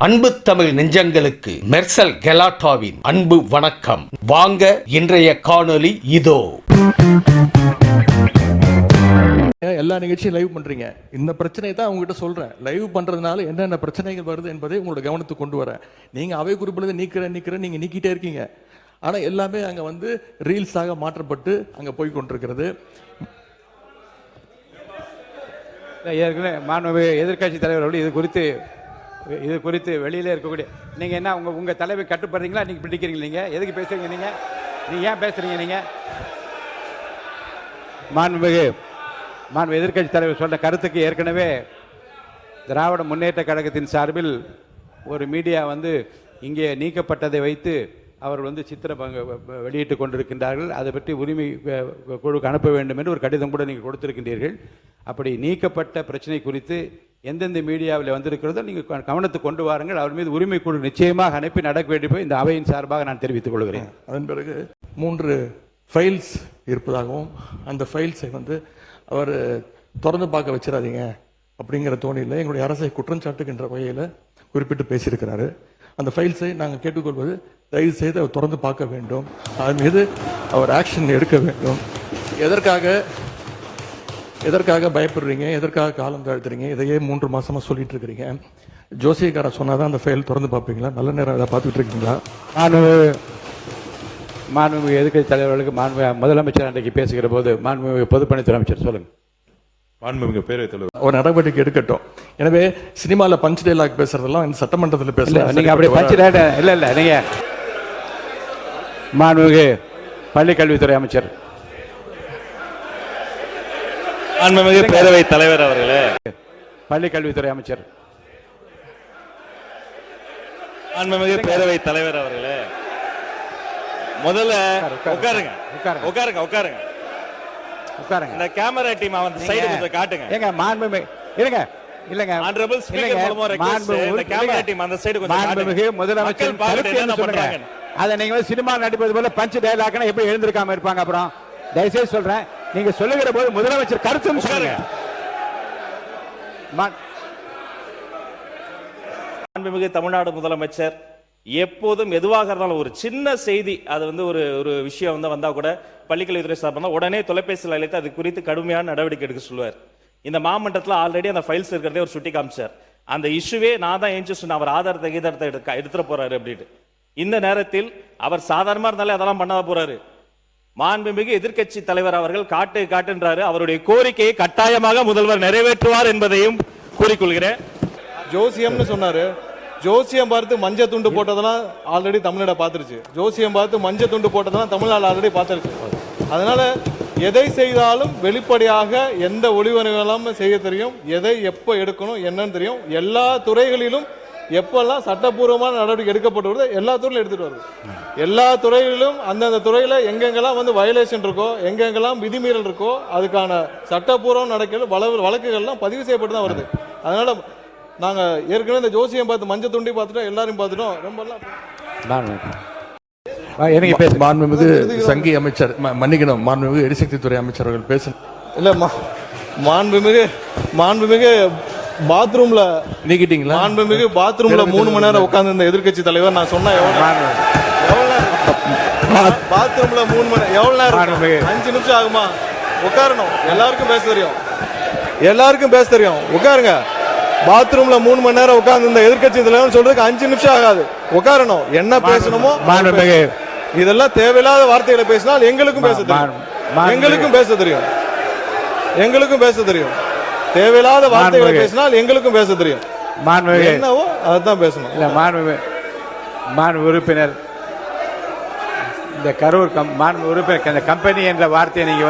அன்பு தமிழ் நெஞ்சங்களுக்கு மெர்சல் கெலாட்டாவின் அன்பு வணக்கம். வாங்க இன்றைய காணொளி இதோ. எல்லா நிகழ்ச்சியும் லைவ் பண்றீங்க. இந்த பிரச்சனையை தான் உங்ககிட்ட சொல்றேன். லைவ் பண்றதுனால என்னென்ன பிரச்சனைகள் வருது என்பதை உங்களோட கவனத்துக்கு கொண்டு வரேன். நீங்க அவை குறிப்பிடுறது நீக்கிறேன் நீங்க நீக்கிட்டே இருக்கீங்க. ஆனா எல்லாமே அங்க வந்து ரீல்ஸாக மாற்றப்பட்டு அங்க போய் கொண்டிருக்கிறது. ஏற்கனவே மாண்புமிகு எதிர்கட்சி தலைவர்கள் இது குறித்து வெளியிலே இருக்கக்கூடிய நீங்கள் என்ன உங்கள் தலைவர் கட்டுப்படுறீங்களா? நீங்கள் பிடிக்கிறீங்க? நீங்கள் எதுக்கு பேசுறீங்க? நீங்கள் ஏன் பேசுகிறீங்க? நீங்கள் மாண்புமிகு எதிர்கட்சி தலைவர் சொன்ன கருத்துக்கு ஏற்கனவே திராவிட முன்னேற்ற கழகத்தின் சார்பில் ஒரு மீடியா வந்து இங்கே நீக்கப்பட்டதை வைத்து அவர்கள் சித்திரம் வெளியிட்டு கொண்டிருக்கின்றார்கள். அதை பற்றி உரிமை குழுக்கு அனுப்ப வேண்டும் என்று ஒரு கடிதம் கூட நீங்கள் கொடுத்திருக்கின்றீர்கள். அப்படி நீக்கப்பட்ட பிரச்சனை குறித்து எந்தெந்த மீடியாவில் வந்திருக்கிறதோ நீங்கள் கவனத்துக்கு கொண்டு வாருங்கள். அவர் மீது உரிமை குழு நிச்சயமாக அனுப்பி நடக்க வேண்டிய இந்த அவையின் சார்பாக நான் தெரிவித்துக் கொள்கிறேன். அதன் பிறகு 3 ஃபைல்ஸ் இருப்பதாகவும் அந்த ஃபைல்ஸை அவர் திறந்து பார்க்க வச்சிடாதீங்க அப்படிங்கிற தோணியில் எங்களுடைய அரசை குற்றம் சாட்டுகின்ற வகையில் குறிப்பிட்டு பேசியிருக்கிறாரு. அந்த ஃபைல்ஸை நாங்கள் கேட்டுக்கொள்வது, தயவு செய்து அவர் திறந்து பார்க்க வேண்டும். அது மீது அவர் ஆக்ஷன் எடுக்க வேண்டும். எதற்காக பயப்படுறீங்க? எதற்காக காலம் தாழ்த்துறீங்க? இதையே 3 மாசமா சொல்லிட்டு இருக்கிறீங்க. ஜோசியக்காரன் சொன்னாதான் அந்த ஃபைல் திறந்து பார்ப்பீங்களா? நல்ல நேரம் அதை பார்த்துட்டு இருக்கீங்களா? மாண்புமிகு எதிர்கட்சி தலைவர்களுக்கு முதலமைச்சர் அன்றைக்கு பேசுகிற போது மாண்புமிகு பொதுப்பணித்துறை அமைச்சர் சொல்லுங்க. மாண்புமிகு பேரவைத் தலைவர் ஒரு நடவடிக்கை எடுக்கட்டும். எனவே சினிமாவில் பஞ்ச் டைலாக் பேசுறதெல்லாம் இந்த சட்டமன்றத்தில் பேசலாம். நீங்க அப்படி பஞ்ச் டைலாக் இல்ல நீங்க மாண்புமிகு பள்ளிக்கல்வித்துறை அமைச்சர், மாண்புமிகு பேரவைத் தலைவர் அவர்களே, பள்ளிக்கல்வித்துறை அமைச்சர், மாண்புமிகு பேரவைத் தலைவர் அவர்களே, முதல்ல உட்காருங்க. இந்த கேமரா டீம் சைடு கொஞ்சம் காட்டுங்க. ஏங்க மாண்புமிகு இருங்க. இல்லங்க ஆனரபிள் ஸ்பீக்கர் மூலமா ரெக்வெஸ்ட் இந்த கேமரா டீம் அந்த சைடு கொஞ்சம் காட்டுங்க. மாண்புமிகு முதலமைச்சர் கருத்து என்ன பண்றாங்க? அத நீங்க சினிமா நடிப்பது போல பஞ்ச் டயலாக்னா எப்படி எழுந்திருக்காம இருப்பாங்க? அப்புறம் தயவுசெய்து சொல்றேன், நீங்க சொல்லுகிற போது முதலமைச்சர் கருத்துன்னு சொல்லுங்க. மாண்புமிகு தமிழ்நாடு முதலமைச்சர் எப்போதும் எதுவாக இருந்தாலும் ஒரு சின்ன செய்தி, அது ஒரு விஷயம் வந்தா கூட பள்ளிக்கல்வித்துறை சார்பாக உடனே தொலைபேசியில் அழைத்து அது குறித்து கடுமையான நடவடிக்கை எடுக்க சொல்லுவார். இந்த மாமன்றத்தில் ஆல்ரெடி அந்த ஃபைல்ஸ் இருக்கிறதே ஒரு சுட்டி காமிச்சார். அந்த இஷ்யூவே நான் தான் ஏஞ்சி சொன்ன, அவர் ஆதாரத்தை எடுத்துட்டு போறாரு அப்படின்னு. இந்த நேரத்தில் அவர் சாதாரணமா இருந்தாலே அதெல்லாம் பண்ணாத போறாரு. மாண்புமிகு எதிர்கட்சி தலைவர் அவர்கள் காட்டுன்றாரு. அவருடைய கோரிக்கையை கட்டாயமாக முதல்வர் நிறைவேற்றுவார் என்பதையும் கூறிக்கொள்கிறேன். ஜோசியம்னு சொன்னாரு. ஜோசியம் பார்த்து மஞ்சள் துண்டு போட்டதெல்லாம் ஆல்ரெடி தமிழ்நாடு பார்த்துருச்சு. ஜோசியம் பார்த்து மஞ்சள் துண்டு போட்டதெல்லாம் தமிழ்நாடு ஆல்ரெடி பார்த்துருச்சு. அதனால எதை செய்தாலும் வெளிப்படையாக எந்த ஒளிவரைகளும் செய்ய தெரியும். எதை எப்போ எடுக்கணும் என்னன்னு தெரியும். எல்லா துறைகளிலும் எப்பெல்லாம் சட்டப்பூர்வமான நடவடிக்கை எடுக்கப்பட்டு வருது எல்லா துறையிலும் எடுத்துட்டு வருது. எல்லா துறைகளிலும் அந்தந்த துறையில எங்கெங்கெல்லாம் வயலேஷன் இருக்கோ, எங்கெங்கெல்லாம் விதிமீறல் இருக்கோ, அதுக்கான சட்டப்பூர்வம் நடக்கிற வழக்குகள்லாம் பதிவு செய்யப்பட்டு தான் வருது. அதனால நாங்க ஏற்கனவே இந்த ஜோசியம் பார்த்து மஞ்சள் துண்டி பார்த்துட்டோம், எல்லாரும் பார்த்துட்டோம். மாண்புமிகு சங்கி அமைச்சர், மன்னிக்கணும், மாண்புமிகு எரிசக்தி துறை அமைச்சர் அவர்கள் பேச இல்ல. மாண்புமிகு பாத்ரூம்ல நீக்கிட்டீங்களா? மாண்புமிகு பாத்ரூம்ல 3 மணி நேரம் உட்கார்ந்து இந்த எதிர்கட்சி தலைவர் நான் சொன்னா பாத்ரூம்ல 3 மணி நேரம் எவ்வளவு நேரம்? 5 நிமிஷம் ஆகுமா? உட்காரணும். எல்லாருக்கும் பேச தெரியும். உட்காருங்க. பாத்ரூம்ல 3 மணி நேரம் உட்கார்ந்து இந்த எதிர்கட்சி தலைவர் சொல்றதுக்கு 5 நிமிஷம் ஆகாது. உட்காரணும். என்ன பேசணுமோ இதெல்லாம் தேவையில்லாத வார்த்தைகளை பேசினால் எங்களுக்கும் பேச தெரியும். தேவையில்லாத வார்த்தைகளை பேசினால் எங்களுக்கும் பேச தெரியும். என்னவோ அதான் பேசணும். மாண்பு உறுப்பினர், இந்த கரூர் மாண்பு உறுப்பினர், இந்த கம்பெனி என்ற வார்த்தையை நீங்க